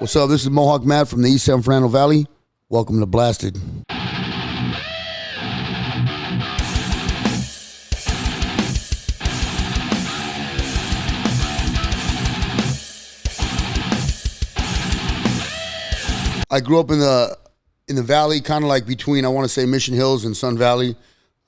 What's up? This is Mohawk Matt from the East San Fernando Valley. Welcome to Blazted. I grew up in the valley, kind of like between, I want to say, Mission Hills and Sun Valley.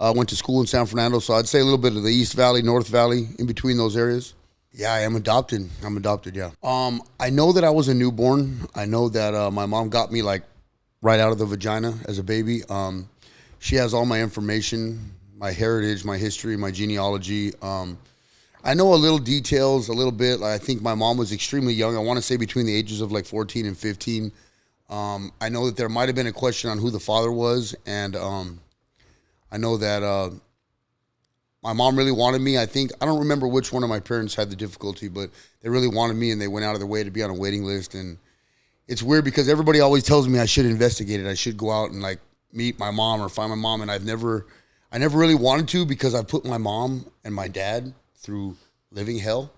I went to school in San Fernando, so I'd say a little bit of the East Valley, North Valley, in between those areas. Yeah, I am adopted. I'm adopted, yeah. I know that I was a newborn. I know that my mom got me like right out of the vagina as a baby. She has all my information, my heritage, my history, my genealogy. I know a little details, a little bit. I think my mom was extremely young. I want to say between the ages of like 14 and 15. I know that there might have been a question on who the father was, and I know that my mom really wanted me. I don't remember which one of my parents had the difficulty, but they really wanted me, and they went out of their way to be on a waiting list. And it's weird because everybody always tells me I should investigate it. I should go out and like meet my mom or find my mom, and I never really wanted to because I put my mom and my dad through living hell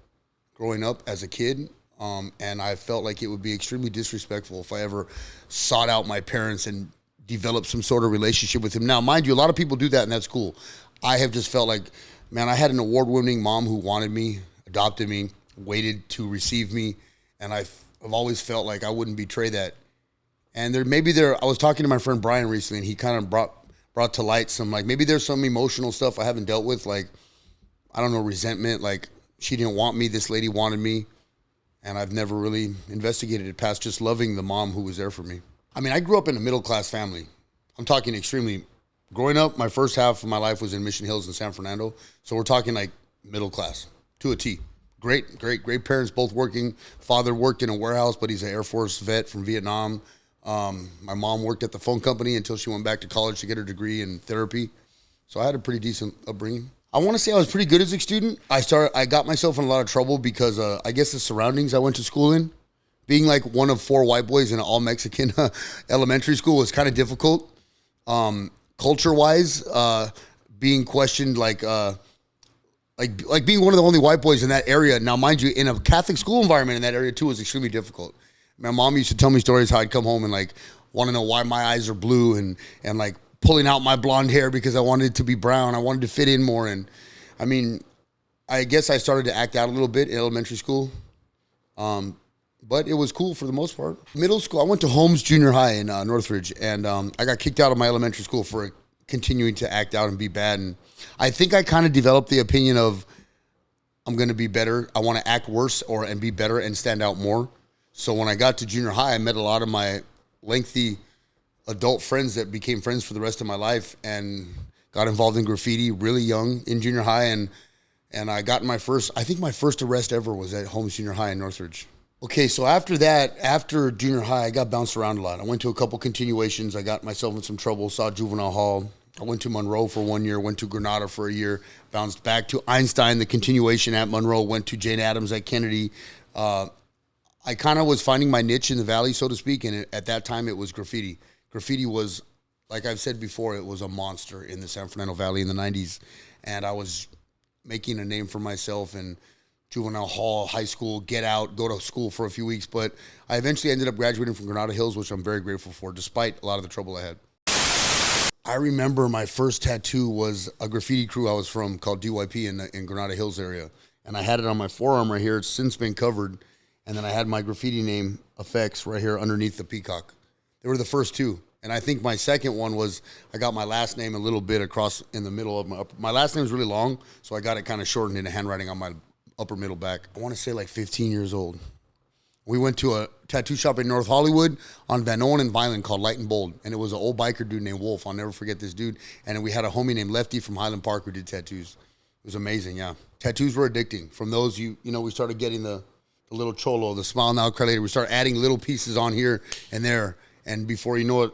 growing up as a kid. And I felt like it would be extremely disrespectful if I ever sought out my parents and developed some sort of relationship with him. Now, mind you, a lot of people do that, and that's cool. I have just felt like, man, I had an award-winning mom who wanted me, adopted me, waited to receive me, and I've always felt like I wouldn't betray that. And I was talking to my friend Brian recently, and he kind of brought to light some, like, maybe there's some emotional stuff I haven't dealt with, like, I don't know, resentment, like, she didn't want me, this lady wanted me, and I've never really investigated it past just loving the mom who was there for me. I mean, I grew up in a middle-class family. I'm talking extremely. Growing up, my first half of my life was in Mission Hills and San Fernando. So we're talking like middle class to a T. Great parents, both working. Father worked in a warehouse, but he's an Air Force vet from Vietnam. My mom worked at the phone company until she went back to college to get her degree in therapy. So I had a pretty decent upbringing. I want to say I was pretty good as a student. I got myself in a lot of trouble because I guess the surroundings I went to school in, being like one of 4 white boys in an all-Mexican elementary school was kind of difficult. Culture-wise, being questioned like being one of the only white boys in that area. Now, mind you, in a Catholic school environment in that area too was extremely difficult. My mom used to tell me stories how I'd come home and like want to know why my eyes are blue and like pulling out my blonde hair because I wanted it to be brown. I wanted to fit in more. And I mean, I guess I started to act out a little bit in elementary school. But it was cool for the most part. Middle school, I went to Holmes Junior High in Northridge, and I got kicked out of my elementary school for continuing to act out and be bad. And I think I kind of developed the opinion of I'm going to be better. I want to act worse and be better and stand out more. So when I got to junior high, I met a lot of my lengthy adult friends that became friends for the rest of my life and got involved in graffiti really young in junior high. And I got my first arrest ever was at Holmes Junior High in Northridge. Okay, so after that, after junior high, I got bounced around a lot. I went to a couple continuations. I got myself in some trouble, saw juvenile hall. I went to Monroe for 1 year, went to Granada for a year, bounced back to Einstein, the continuation at Monroe, went to Jane Addams at Kennedy. I kind of was finding my niche in the valley, so to speak, and at that time it was graffiti. Graffiti was, like I've said before, it was a monster in the San Fernando Valley in the 90s, and I was making a name for myself and juvenile hall, high school, get out, go to school for a few weeks. But I eventually ended up graduating from Granada Hills, which I'm very grateful for, despite a lot of the trouble I had. I remember my first tattoo was a graffiti crew I was from called DYP in Granada Hills area. And I had it on my forearm right here. It's since been covered. And then I had my graffiti name, Effects, right here underneath the peacock. They were the first two. And I think my second one was I got my last name a little bit across in the middle of my last name was really long, so I got it kind of shortened into handwriting on my upper middle back. I want to say like 15 years old. We went to a tattoo shop in North Hollywood on Van Owen and Vineland called Light and Bold. And it was an old biker dude named Wolf. I'll never forget this dude. And we had a homie named Lefty from Highland Park who did tattoos. It was amazing, yeah. Tattoos were addicting. From those, you know, we started getting the little cholo, the smile now, cry later. We started adding little pieces on here and there. And before you know it,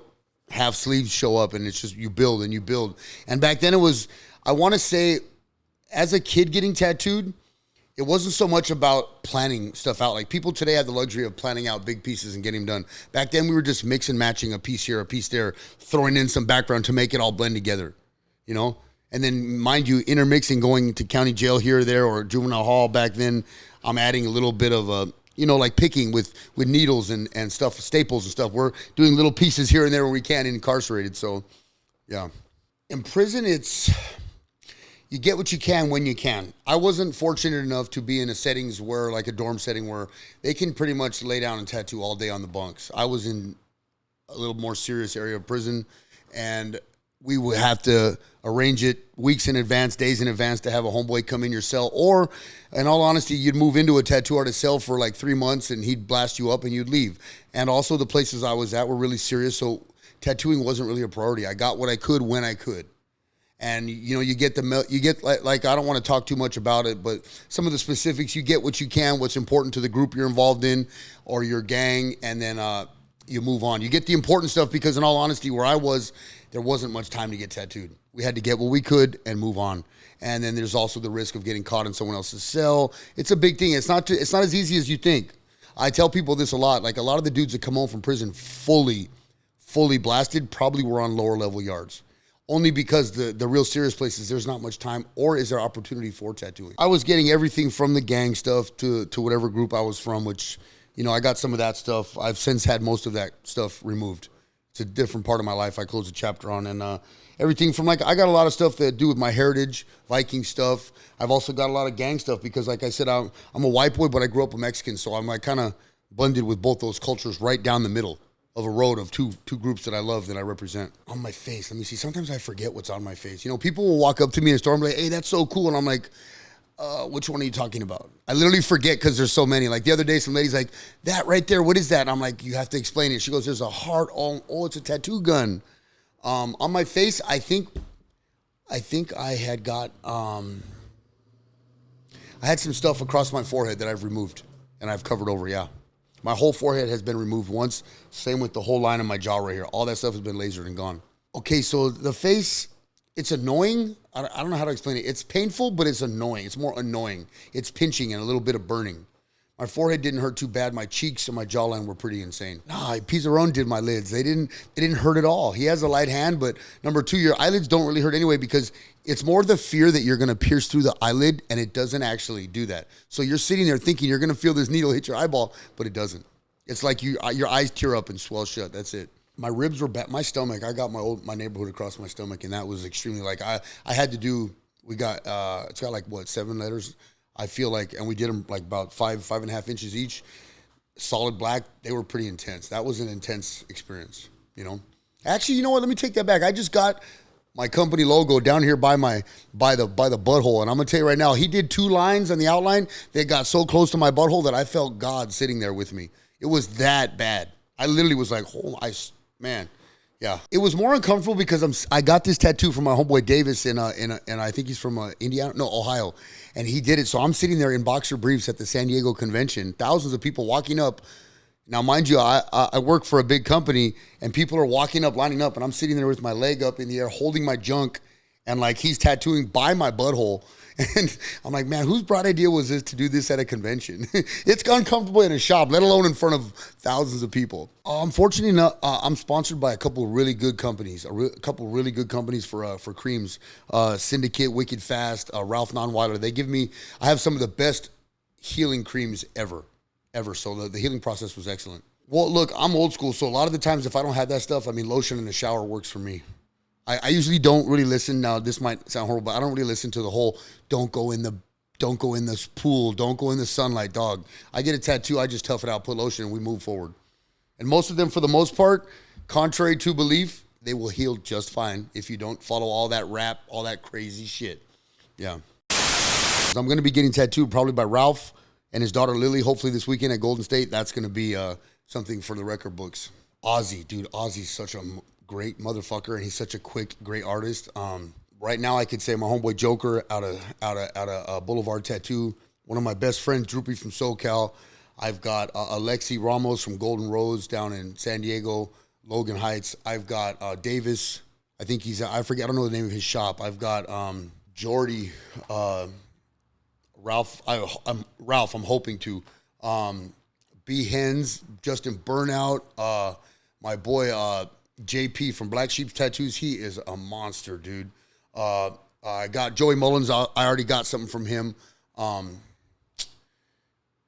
half sleeves show up and it's just you build and you build. And back then it was, I want to say, as a kid getting tattooed, it wasn't so much about planning stuff out. Like people today have the luxury of planning out big pieces and getting them done. Back then we were just mix and matching a piece here, a piece there, throwing in some background to make it all blend together, you know? And then mind you, intermixing, going to county jail here or there or juvenile hall back then, I'm adding a little bit of like picking with needles and stuff, staples and stuff. We're doing little pieces here and there where we can, incarcerated. So, yeah. In prison, you get what you can when you can. I wasn't fortunate enough to be in a settings where, like a dorm setting, where they can pretty much lay down and tattoo all day on the bunks. I was in a little more serious area of prison, and we would have to arrange it weeks in advance, days in advance, to have a homeboy come in your cell. Or, in all honesty, you'd move into a tattoo artist cell for like 3 months, and he'd blast you up and you'd leave. And also the places I was at were really serious, so tattooing wasn't really a priority. I got what I could when I could. And, you get like I don't want to talk too much about it, but some of the specifics, you get what you can, what's important to the group you're involved in or your gang, and then you move on. You get the important stuff because, in all honesty, where I was, there wasn't much time to get tattooed. We had to get what we could and move on. And then there's also the risk of getting caught in someone else's cell. It's a big thing. It's not as easy as you think. I tell people this a lot. Like, a lot of the dudes that come home from prison fully blasted probably were on lower level yards. Only because the real serious places, there's not much time, or is there opportunity for tattooing. I was getting everything from the gang stuff to whatever group I was from, which, I got some of that stuff. I've since had most of that stuff removed. It's a different part of my life I closed a chapter on. And everything from, like, I got a lot of stuff that do with my heritage, Viking stuff. I've also got a lot of gang stuff because, like I said, I'm a white boy, but I grew up a Mexican. So I'm like kind of blended with both those cultures right down the middle of a road of two groups that I love, that I represent. On my face, let me see. Sometimes I forget what's on my face. People will walk up to me in a store and be like, hey, that's so cool. And I'm like, which one are you talking about? I literally forget because there's so many. Like the other day, some lady's like, that right there, what is that? And I'm like, you have to explain it. She goes, there's a heart. Oh, it's a tattoo gun. On my face, I think I had got, I had some stuff across my forehead that I've removed and I've covered over, yeah. My whole forehead has been removed once. Same with the whole line of my jaw right here. All that stuff has been lasered and gone. Okay, so the face, it's annoying. I don't know how to explain it. It's painful, but it's annoying. It's more annoying. It's pinching and a little bit of burning. My forehead didn't hurt too bad. My cheeks and my jawline were pretty insane. Nah, Pizarron did my lids. They didn't hurt at all. He has a light hand, but number two, your eyelids don't really hurt anyway because it's more the fear that you're going to pierce through the eyelid, and it doesn't actually do that. So you're sitting there thinking you're going to feel this needle hit your eyeball, but it doesn't. It's like your eyes tear up and swell shut. That's it. My ribs were bad. My stomach, I got my neighborhood across my stomach, and that was extremely, like, I had to do, it's got like, 7 letters? I feel like, and we did them like about 5.5 inches each, solid black. They were pretty intense. That was an intense experience, Actually, you know what? Let me take that back. I just got my company logo down here by the butthole, and I'm gonna tell you right now, he did 2 lines on the outline that got so close to my butthole that I felt God sitting there with me. It was that bad. I literally was like, oh, man. Yeah, it was more uncomfortable because I got this tattoo from my homeboy Davis and I think he's from Ohio, and he did it. So I'm sitting there in boxer briefs at the San Diego convention, thousands of people walking up. Now, mind you, I work for a big company, and people are walking up, lining up, and I'm sitting there with my leg up in the air, holding my junk, and like he's tattooing by my butthole. And I'm like, man, whose bright idea was this to do this at a convention? It's uncomfortable in a shop, let alone in front of thousands of people. I'm fortunate enough, I'm sponsored by a couple of really good companies, for creams. Syndicate, Wicked Fast, Ralph Nonweiler. I have some of the best healing creams ever. So the healing process was excellent. Well, look, I'm old school, so a lot of the times if I don't have that stuff, lotion in the shower works for me. I usually don't really listen. Now, this might sound horrible, but I don't really listen to the whole don't go in this pool, don't go in the sunlight, dog. I get a tattoo, I just tough it out, put lotion, and we move forward. And most of them, for the most part, contrary to belief, they will heal just fine if you don't follow all that rap, all that crazy shit. Yeah. I'm going to be getting tattooed probably by Ralph and his daughter Lily, hopefully this weekend at Golden State. That's going to be something for the record books. Ozzy, dude, Ozzy's such a great motherfucker, and he's such a quick, great artist. Right now, I could say my homeboy Joker out of Boulevard Tattoo. One of my best friends, Droopy from SoCal. I've got Alexi Ramos from Golden Rose down in San Diego, Logan Heights. I've got Davis. I think I don't know the name of his shop. I've got Jordy, Ralph. I'm hoping to. B. Hens, Justin Burnout, my boy JP from Black Sheep's Tattoos. He is a monster, dude. I got Joey Mullins. I already got something from him.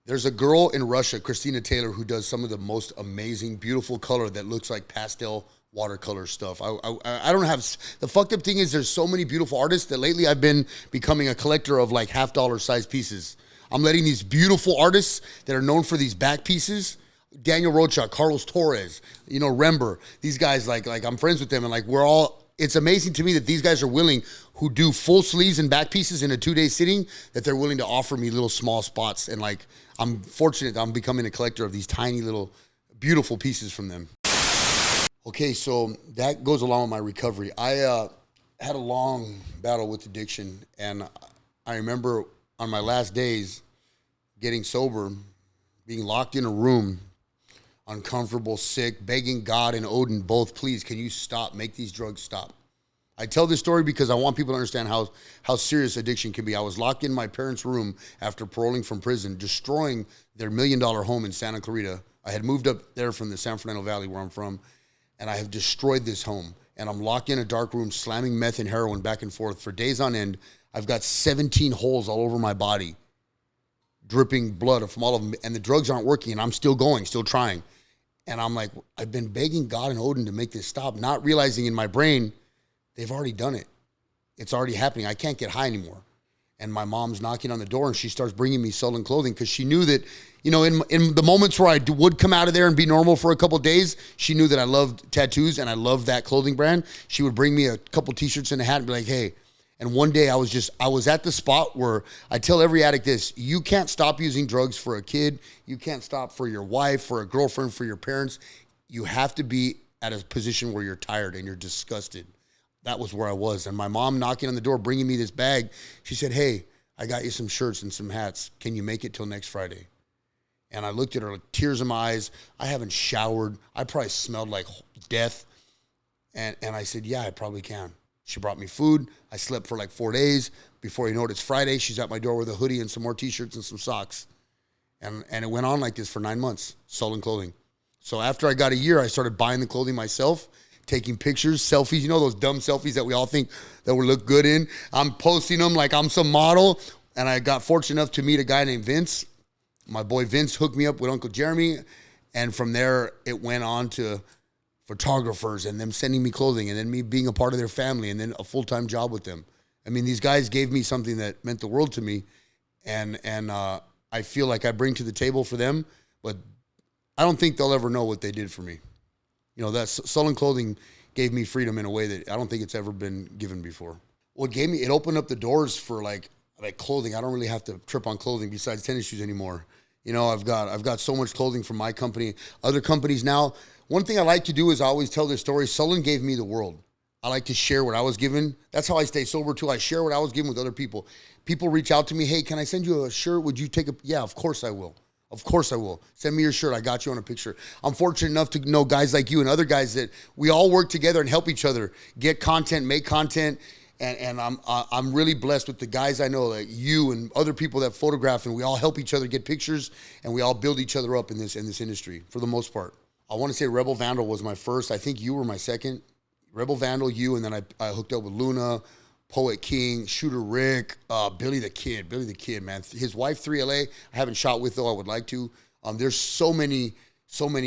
There's a girl in Russia, Christina Taylor, who does some of the most amazing, beautiful color that looks like pastel watercolor stuff. I don't have, the fucked up thing is there's so many beautiful artists that lately I've been becoming a collector of like $50 size pieces. I'm letting these beautiful artists that are known for these back pieces, Daniel Rocha, Carlos Torres, Rember, these guys, like I'm friends with them, and like it's amazing to me that these guys are willing, who do full sleeves and back pieces in a 2-day sitting, that they're willing to offer me little small spots. And like, I'm fortunate that I'm becoming a collector of these tiny little beautiful pieces from them. Okay, so that goes along with my recovery. I had a long battle with addiction, and I remember on my last days getting sober, being locked in a room, uncomfortable, sick, begging God and Odin both, please, can you stop? Make these drugs stop. I tell this story because I want people to understand how serious addiction can be. I was locked in my parents' room after paroling from prison, destroying their $1 million home in Santa Clarita. I had moved up there from the San Fernando Valley, where I'm from, and I have destroyed this home. And I'm locked in a dark room, slamming meth and heroin back and forth for days on end. I've got 17 holes all over my body, dripping blood from all of them, and the drugs aren't working, and I'm still going, still trying. And I'm like, I've been begging God and Odin to make this stop, not realizing in my brain, they've already done it. It's already happening. I can't get high anymore. And my mom's knocking on the door, and she starts bringing me Sullen clothing because she knew that, in the moments where I would come out of there and be normal for a couple of days, she knew that I loved tattoos and I loved that clothing brand. She would bring me a couple t-shirts and a hat and be like, hey. And one day I was at the spot where I tell every addict this: you can't stop using drugs for a kid. You can't stop for your wife, for a girlfriend, for your parents. You have to be at a position where you're tired and you're disgusted. That was where I was. And my mom knocking on the door, bringing me this bag. She said, hey, I got you some shirts and some hats. Can you make it till next Friday? And I looked at her, like, tears in my eyes. I haven't showered. I probably smelled like death. And I said, yeah, I probably can. She brought me food. I slept for like 4 days. Before you know it, it's Friday. She's at my door with a hoodie and some more t-shirts and some socks. And it went on like this for 9 months, Sullen clothing. So after I got a year, I started buying the clothing myself, taking pictures, selfies, those dumb selfies that we all think that we look good in. I'm posting them like I'm some model. And I got fortunate enough to meet a guy named Vince. My boy Vince hooked me up with Uncle Jeremy. And from there, it went on to photographers and them sending me clothing, and then me being a part of their family, and then a full-time job with them. I mean, these guys gave me something that meant the world to me. And I feel like I bring to the table for them, but I don't think they'll ever know what they did for me. That Sullen clothing gave me freedom in a way that I don't think it's ever been given before. Well, it opened up the doors for like clothing. I don't really have to trip on clothing besides tennis shoes anymore. I've got so much clothing from my company, other companies now. One thing I like to do is I always tell this story. Sullen gave me the world. I like to share what I was given. That's how I stay sober too. I share what I was given with other people. People reach out to me, hey, can I send you a shirt? Would you take yeah, of course I will. Of course I will. Send me your shirt. I got you on a picture. I'm fortunate enough to know guys like you and other guys that we all work together and help each other get content, make content. And I'm really blessed with the guys I know, like you and other people that photograph, and we all help each other get pictures, and we all build each other up in this industry for the most part. I want to say Rebel Vandal was my first. I think you were my second. Rebel Vandal, you, and then I hooked up with Luna, Poet King, Shooter Rick, Billy the Kid, man. His wife, 3LA, I haven't shot with, though I would like to. There's so many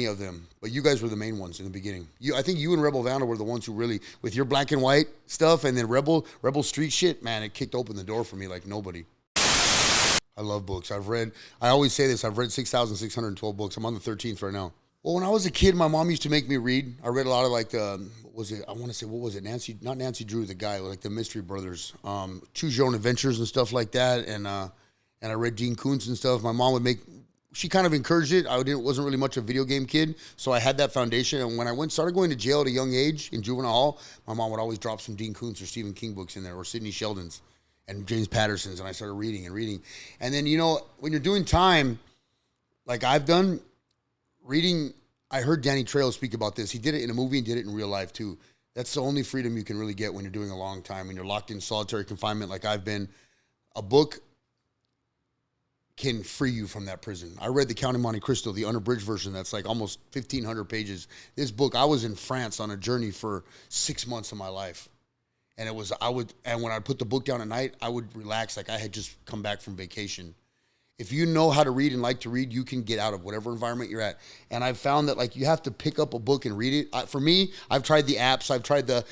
of them, but you guys were the main ones in the beginning. I think you and Rebel Vandal were the ones who really, with your black and white stuff, and then Rebel Street shit, man, it kicked open the door for me like nobody. I love books. I always say this, I've read 6,612 books. I'm on the 13th right now. Well, when I was a kid, my mom used to make me read. I read a lot of not Nancy Drew, the guy, like the Mystery Brothers, Choose Your Own Adventures and stuff like that. And I read Dean Koontz and stuff. My mom she kind of encouraged it. Wasn't really much a video game kid, so I had that foundation. And when I started going to jail at a young age in juvenile hall, my mom would always drop some Dean Koontz or Stephen King books in there, or Sidney Sheldon's and James Patterson's, and I started reading. And then, when you're doing time, like I've done, reading, I heard Danny Trejo speak about this. He did it in a movie and did it in real life too. That's the only freedom you can really get when you're doing a long time, when you're locked in solitary confinement like I've been. A book can free you from that prison. I read The Count of Monte Cristo, the unabridged version. That's like almost 1,500 pages. This book, I was in France on a journey for 6 months of my life. And when I put the book down at night, I would relax like I had just come back from vacation. If you know how to read and like to read, you can get out of whatever environment you're at. And I've found that like you have to pick up a book and read it. For me, I've tried the apps. I've tried the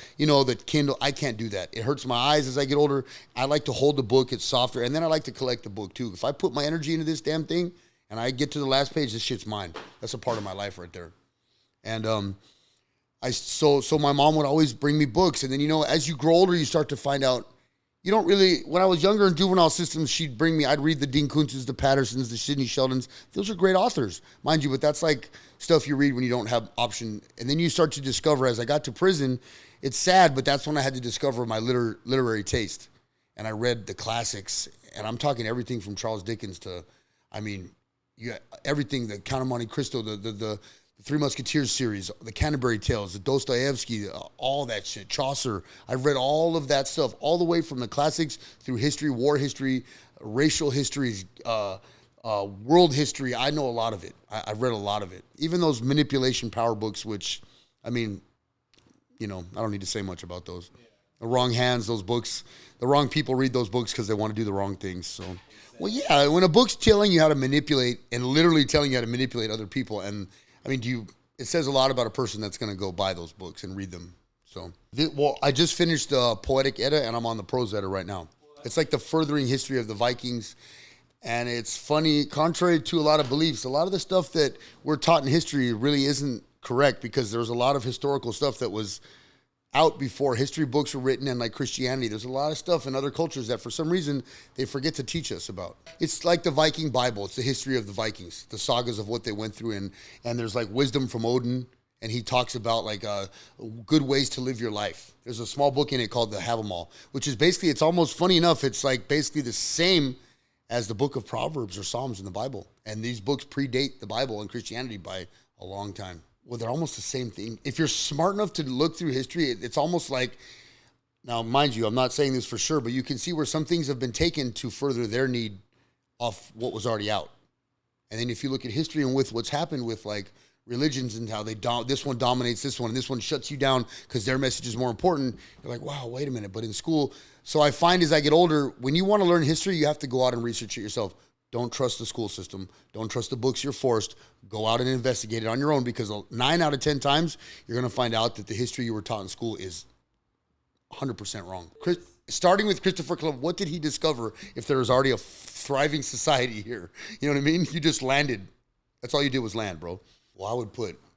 Kindle. I can't do that. It hurts my eyes as I get older. I like to hold the book. It's softer. And then I like to collect the book too. If I put my energy into this damn thing and I get to the last page, this shit's mine. That's a part of my life right there. And so my mom would always bring me books. And then, as you grow older, you start to find out, you don't really, when I was younger in juvenile systems, I'd read the Dean Kuntzes, the Pattersons, the Sidney Sheldons. Those are great authors, mind you, but that's like stuff you read when you don't have option. And then you start to discover, as I got to prison, it's sad, but that's when I had to discover my literary taste. And I read the classics, and I'm talking everything from Charles Dickens to, everything, the Count of Monte Cristo, the Three Musketeers series, the Canterbury Tales, the Dostoevsky, all that shit, Chaucer. I've read all of that stuff, all the way from the classics through history, war history, racial histories, world history. I know a lot of it. I've read a lot of it. Even those manipulation power books, which, I don't need to say much about those. Yeah. The wrong hands, those books, the wrong people read those books because they want to do the wrong things. So, well, yeah, when a book's telling you how to manipulate and literally telling you how to manipulate other people, and it says a lot about a person that's going to go buy those books and read them. So, I just finished the Poetic Edda, and I'm on the Prose Edda right now. It's like the furthering history of the Vikings. And it's funny, contrary to a lot of beliefs, a lot of the stuff that we're taught in history really isn't correct, because there's a lot of historical stuff that was out before history books were written, and like Christianity, there's a lot of stuff in other cultures that for some reason they forget to teach us about. It's like the Viking Bible. It's the history of the Vikings, the sagas of what they went through, and there's like wisdom from Odin, and he talks about like good ways to live your life. There's a small book in it called the Have 'Em All, which is basically, it's almost funny enough, it's like basically the same as the book of Proverbs or Psalms in the Bible. And these books predate the Bible and Christianity by a long time. Well, they're almost the same thing. If you're smart enough to look through history, it's almost like, now mind you, I'm not saying this for sure, but you can see where some things have been taken to further their need off what was already out. And then if you look at history and with what's happened with like religions and how this one dominates this one and this one shuts you down because their message is more important, you're like, wow, wait a minute. But in school, so I find as I get older, when you want to learn history, you have to go out and research it yourself. Don't trust the school system. Don't trust the books you're forced. Go out and investigate it on your own, because 9 out of 10 times, you're going to find out that the history you were taught in school is 100% wrong. Starting with Christopher Columbus, what did he discover if there was already a thriving society here? You know what I mean? You just landed. That's all you did was land, bro. Well, the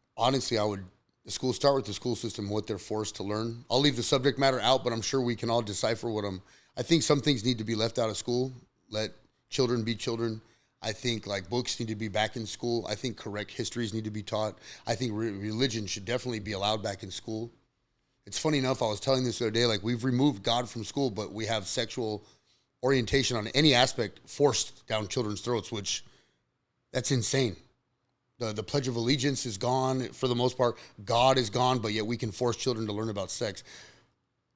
schools start with the school system, what they're forced to learn. I'll leave the subject matter out, but I'm sure we can all decipher I think some things need to be left out of school. Let children be children. I think like books need to be back in school. I think correct histories need to be taught. I think religion should definitely be allowed back in school. It's funny enough, I was telling this the other day, like we've removed God from school, but we have sexual orientation on any aspect forced down children's throats, which that's insane. The Pledge of Allegiance is gone for the most part. God is gone, but yet we can force children to learn about sex.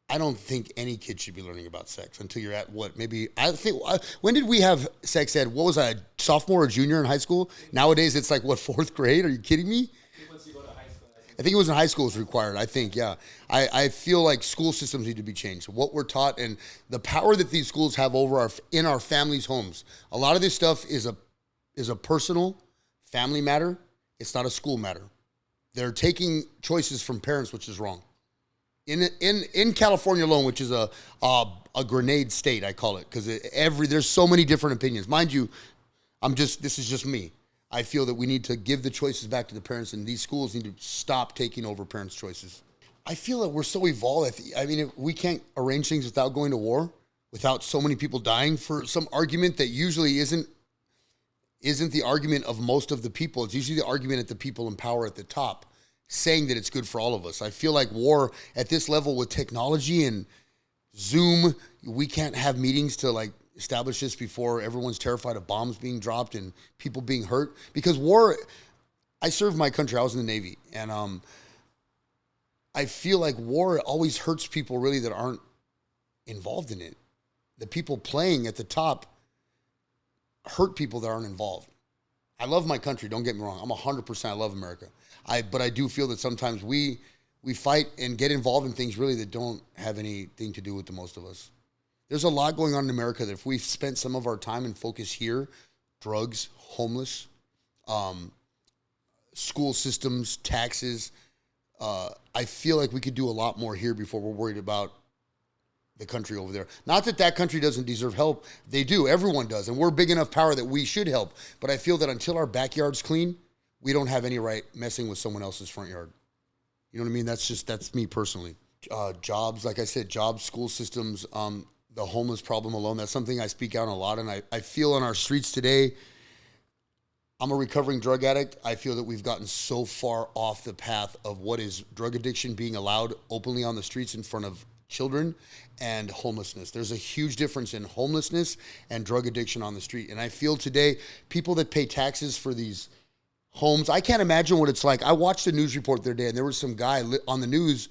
I don't think any kid should be learning about sex until you're at when did we have sex ed? What was I, sophomore or junior in high school? Nowadays it's like, what, 4th grade? Are you kidding me? Once you go to high school. I think it was in high school it was required. I think, yeah. I feel like school systems need to be changed. What we're taught and the power that these schools have over in our families' homes. A lot of this stuff is a personal family matter. It's not a school matter. They're taking choices from parents, which is wrong. In California alone, which is a grenade state, I call it, because there's so many different opinions. Mind you, this is just me. I feel that we need to give the choices back to the parents, and these schools need to stop taking over parents' choices. I feel that we're so evolved. We can't arrange things without going to war, without so many people dying for some argument that usually isn't the argument of most of the people. It's usually the argument at the people in power at the top, saying that it's good for all of us. I feel like war at this level with technology and Zoom, we can't have meetings to like establish this before everyone's terrified of bombs being dropped and people being hurt. Because war, I served my country. I was in the Navy. And I feel like war always hurts people really that aren't involved in it. The people playing at the top hurt people that aren't involved. I love my country, don't get me wrong. I'm 100%, I love America. But I do feel that sometimes we fight and get involved in things really that don't have anything to do with the most of us. There's a lot going on in America that if we spent some of our time and focus here drugs, homeless, school systems, taxes. I feel like we could do a lot more here before we're worried about the country over there. Not that that country doesn't deserve help. They do. Everyone does. And we're big enough power that we should help. But I feel that until our backyard's clean, we don't have any right messing with someone else's front yard. You know what I mean? That's me personally. Jobs, like I said, jobs, school systems, the homeless problem alone, that's something I speak out on a lot. And I feel on our streets today, I'm a recovering drug addict. I feel that we've gotten so far off the path of what is drug addiction being allowed openly on the streets in front of children and homelessness. There's a huge difference in homelessness and drug addiction on the street. And I feel today, people that pay taxes for these homes, I can't imagine what it's like. I watched a news report the other day, and there was some guy on the news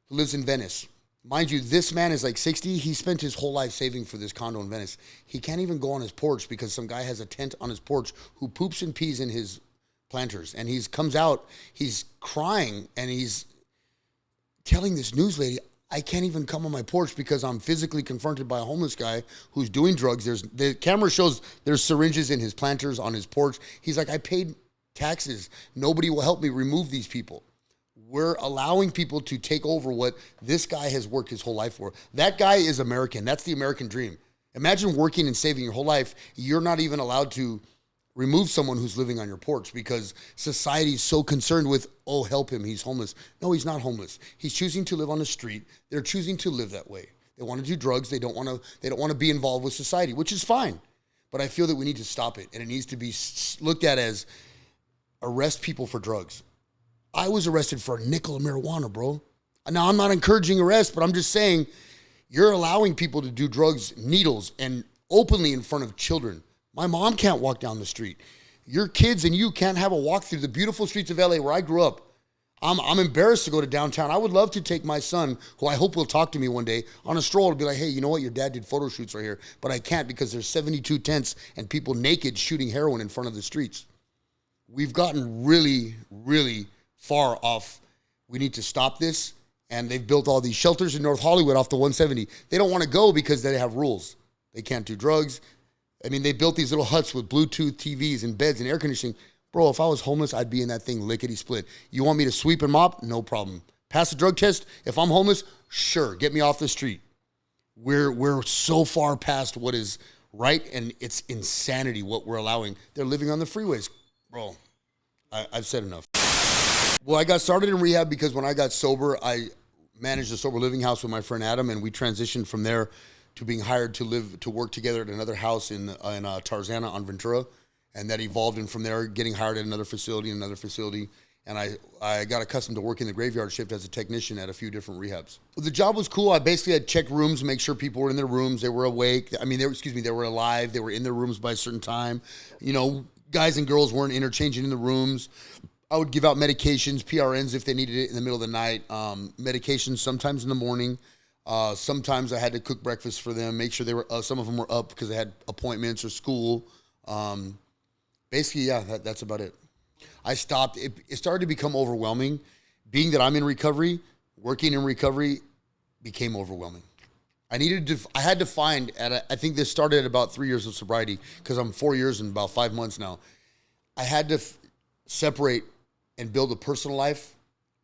who lives in Venice. Mind you, this man is like 60. He spent his whole life saving for this condo in Venice. He can't even go on his porch because some guy has a tent on his porch who poops and pees in his planters. And he comes out, he's crying, and he's telling this news lady, I can't even come on my porch because I'm physically confronted by a homeless guy who's doing drugs. The camera shows there's syringes in his planters on his porch. He's like, I paid taxes. Nobody will help me remove these people. We're allowing people to take over what this guy has worked his whole life for. That guy is American. That's the American dream. Imagine working and saving your whole life. You're not even allowed to remove someone who's living on your porch because society's so concerned with, oh, help him, he's homeless. No, he's not homeless. He's choosing to live on the street. They're choosing to live that way. They want to do drugs. They don't want to be involved with society, which is fine. But I feel that we need to stop it, and it needs to be looked at as arrest people for drugs. I was arrested for a nickel of marijuana, bro. Now, I'm not encouraging arrest, but I'm just saying you're allowing people to do drugs, needles, and openly in front of children. My mom can't walk down the street. Your kids and you can't have a walk through the beautiful streets of LA where I grew up. I'm embarrassed to go to downtown. I would love to take my son, who I hope will talk to me one day, on a stroll and be like, hey, you know what? Your dad did photo shoots right here, but I can't because there's 72 tents and people naked shooting heroin in front of the streets. We've gotten really, really far off. We need to stop this. And they've built all these shelters in North Hollywood off the 170. They don't want to go because they have rules. They can't do drugs. I mean, they built these little huts with Bluetooth TVs and beds and air conditioning. Bro, if I was homeless, I'd be in that thing lickety-split. You want me to sweep and mop? No problem. Pass a drug test? If I'm homeless, sure, get me off the street. We're so far past what is right, and it's insanity what we're allowing. They're living on the freeways. Bro, I've said enough. Well, I got started in rehab because when I got sober, I managed a sober living house with my friend Adam, and we transitioned from there to being hired to work together at another house in Tarzana on Ventura, and that evolved, and from there getting hired at another facility, and I got accustomed to working the graveyard shift as a technician at a few different rehabs. The job was cool. I basically had checked rooms, make sure people were in their rooms, they were awake. I mean, they were alive, they were in their rooms by a certain time. You know, guys and girls weren't interchanging in the rooms. I would give out medications, PRNs if they needed it in the middle of the night, medications sometimes in the morning. Sometimes I had to cook breakfast for them, make sure they were, some of them were up because they had appointments or school. Basically, yeah, that's about it. I stopped. It started to become overwhelming. Being that I'm in recovery, working in recovery became overwhelming. I had to find, I think this started at about 3 years of sobriety because I'm 4 years and about 5 months now. I had to separate and build a personal life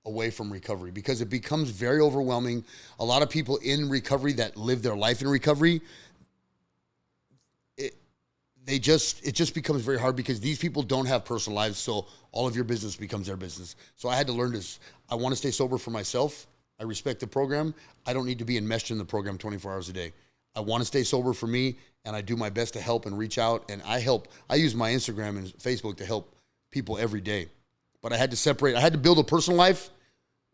away from recovery because it becomes very overwhelming. A lot of people in recovery that live their life in recovery, it just becomes very hard because these people don't have personal lives, so all of your business becomes their business. So I had to learn this. I want to stay sober for myself. I respect the program. I don't need to be enmeshed in the program 24 hours a day. I want to stay sober for me, and I do my best to help and reach out, and I use my Instagram and Facebook to help people every day. But I had to separate. I had to build a personal life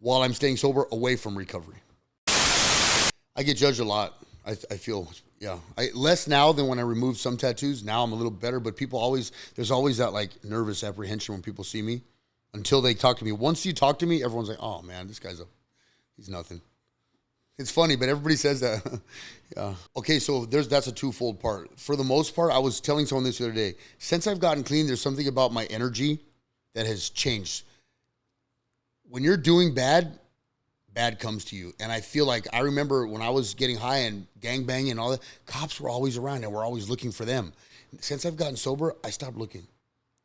while I'm staying sober away from recovery. I get judged a lot. I feel, yeah. Less now than when I removed some tattoos. Now I'm a little better, but there's always that like nervous apprehension when people see me until they talk to me. Once you talk to me, everyone's like, oh man, this guy's he's nothing. It's funny, but everybody says that. Yeah. Okay, so that's a twofold part. For the most part, I was telling someone this the other day. Since I've gotten clean, there's something about my energy that has changed. When you're doing bad comes to you. And I feel like I remember when I was getting high and gangbanging and all that, cops were always around and we're always looking for them. Since I've gotten sober, I stopped looking.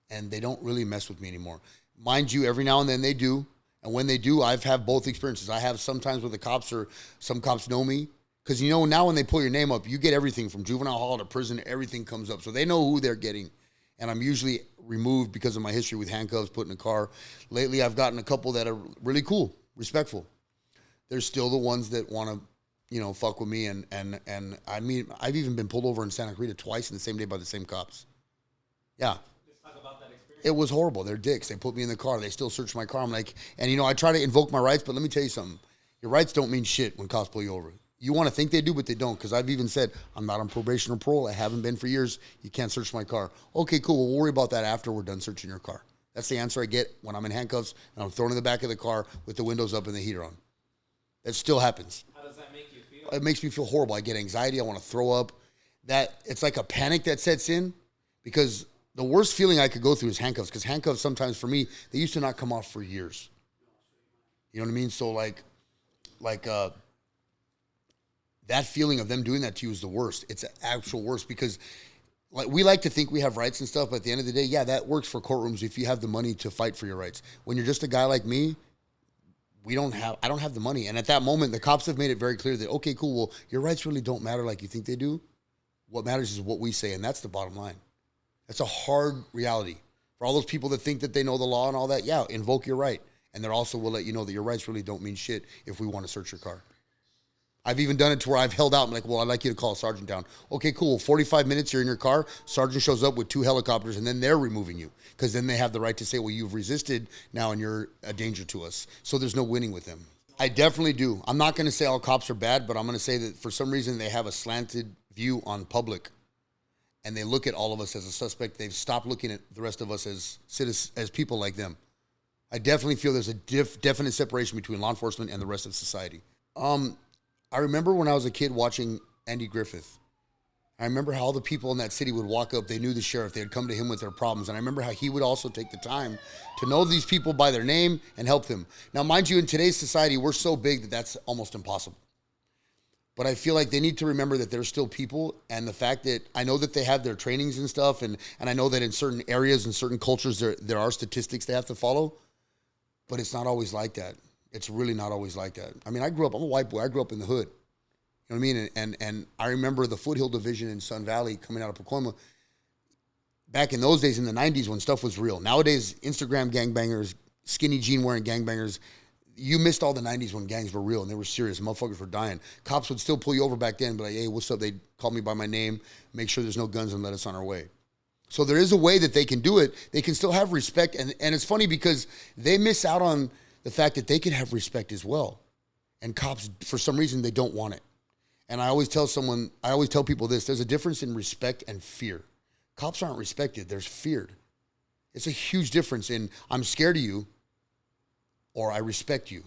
And they don't really mess with me anymore. Mind you, every now and then they do. And when they do, I've had both experiences. I have sometimes with the cops, or some cops know me. Because, you know, now when they pull your name up, you get everything from juvenile hall to prison. Everything comes up. So they know who they're getting. And I'm usually removed because of my history with handcuffs, put in a car. Lately, I've gotten a couple that are really cool, respectful. There's still the ones that want to, you know, fuck with me. And I mean, I've even been pulled over in Santa Clarita twice in the same day by the same cops. Yeah. Let's talk about that experience. It was horrible. They're dicks. They put me in the car. They still search my car. I'm like, and you know, I try to invoke my rights, but let me tell you something. Your rights don't mean shit when cops pull you over. You want to think they do, but they don't. Because I've even said, I'm not on probation or parole. I haven't been for years. You can't search my car. Okay, cool. We'll worry about that after we're done searching your car. That's the answer I get when I'm in handcuffs and I'm thrown in the back of the car with the windows up and the heater on. That still happens. How does that make you feel? It makes me feel horrible. I get anxiety. I want to throw up. That it's like a panic that sets in, because the worst feeling I could go through is handcuffs. Because handcuffs sometimes for me, they used to not come off for years. You know what I mean? So like that feeling of them doing that to you is the worst. It's the actual worst, because like we like to think we have rights and stuff, but at the end of the day, yeah, that works for courtrooms if you have the money to fight for your rights. When you're just a guy like me, I don't have the money. And at that moment, the cops have made it very clear that, okay, cool, well, your rights really don't matter like you think they do. What matters is what we say, and that's the bottom line. That's a hard reality. For all those people that think that they know the law and all that, yeah, invoke your right. And they also will let you know that your rights really don't mean shit if we want to search your car. I've even done it to where I've held out. I'm like, well, I'd like you to call a sergeant down. Okay, cool. 45 minutes, you're in your car. Sergeant shows up with 2 helicopters, and then they're removing you, because then they have the right to say, well, you've resisted now and you're a danger to us. So there's no winning with them. I definitely do. I'm not going to say all cops are bad, but I'm going to say that for some reason they have a slanted view on public, and they look at all of us as a suspect. They've stopped looking at the rest of us as citizens, as people like them. I definitely feel there's a definite separation between law enforcement and the rest of society. I remember when I was a kid watching Andy Griffith. I remember how all the people in that city would walk up. They knew the sheriff. They would come to him with their problems. And I remember how he would also take the time to know these people by their name and help them. Now, mind you, in today's society, we're so big that that's almost impossible. But I feel like they need to remember that they're still people. And the fact that I know that they have their trainings and stuff. And I know that in certain areas and certain cultures, there are statistics they have to follow. But it's not always like that. It's really not always like that. I mean, I'm a white boy. I grew up in the hood. You know what I mean? And I remember the Foothill Division in Sun Valley coming out of Pacoima. Back in those days in the 90s when stuff was real. Nowadays, Instagram gangbangers, skinny jean wearing gangbangers, you missed all the 90s when gangs were real and they were serious. Motherfuckers were dying. Cops would still pull you over back then and be like, hey, what's up? They'd call me by my name, make sure there's no guns and let us on our way. So there is a way that they can do it. They can still have respect. And it's funny because they miss out on the fact that they can have respect as well. And cops, for some reason, they don't want it. And I always tell people this, there's a difference in respect and fear. Cops aren't respected, they're feared. It's a huge difference in I'm scared of you or I respect you.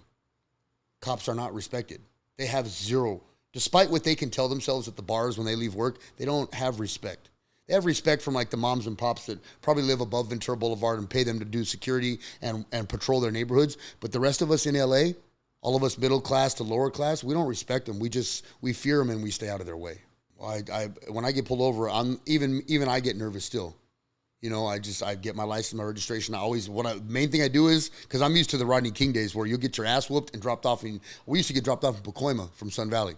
Cops are not respected. They have zero. Despite what they can tell themselves at the bars when they leave work, they don't have respect. They have respect from like the moms and pops that probably live above Ventura Boulevard and pay them to do security and patrol their neighborhoods. But the rest of us in LA, all of us middle class to lower class, we don't respect them. We fear them and we stay out of their way. When I get pulled over, even I get nervous still. You know, I get my license, my registration. Main thing I do is, because I'm used to the Rodney King days where you'll get your ass whooped and dropped off. We used to get dropped off in Pacoima from Sun Valley.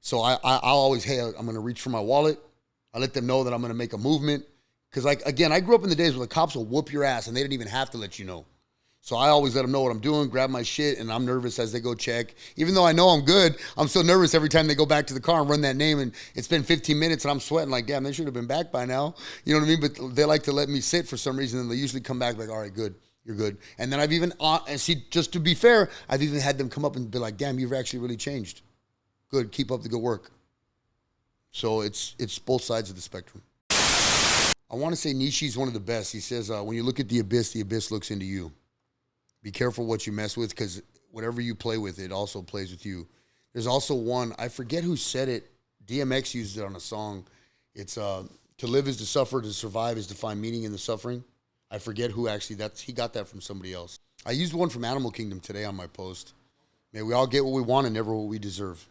So I'll always, hey, I'm going to reach for my wallet. I let them know that I'm going to make a movement. Because, like, again, I grew up in the days where the cops will whoop your ass and they didn't even have to let you know. So I always let them know what I'm doing, grab my shit, and I'm nervous as they go check. Even though I know I'm good, I'm still nervous every time they go back to the car and run that name. And it's been 15 minutes and I'm sweating like, damn, they should have been back by now. You know what I mean? But they like to let me sit for some reason, and they usually come back like, all right, good, you're good. And then I've even, just to be fair, I've even had them come up and be like, damn, you've actually really changed. Good, keep up the good work. So it's both sides of the spectrum. I want to say Nishi's one of the best. He says, when you look at the abyss looks into you. Be careful what you mess with, because whatever you play with, it also plays with you. There's also one, I forget who said it. DMX used it on a song. It's to live is to suffer, to survive is to find meaning in the suffering. I forget who actually, he got that from somebody else. I used one from Animal Kingdom today on my post. May we all get what we want and never what we deserve.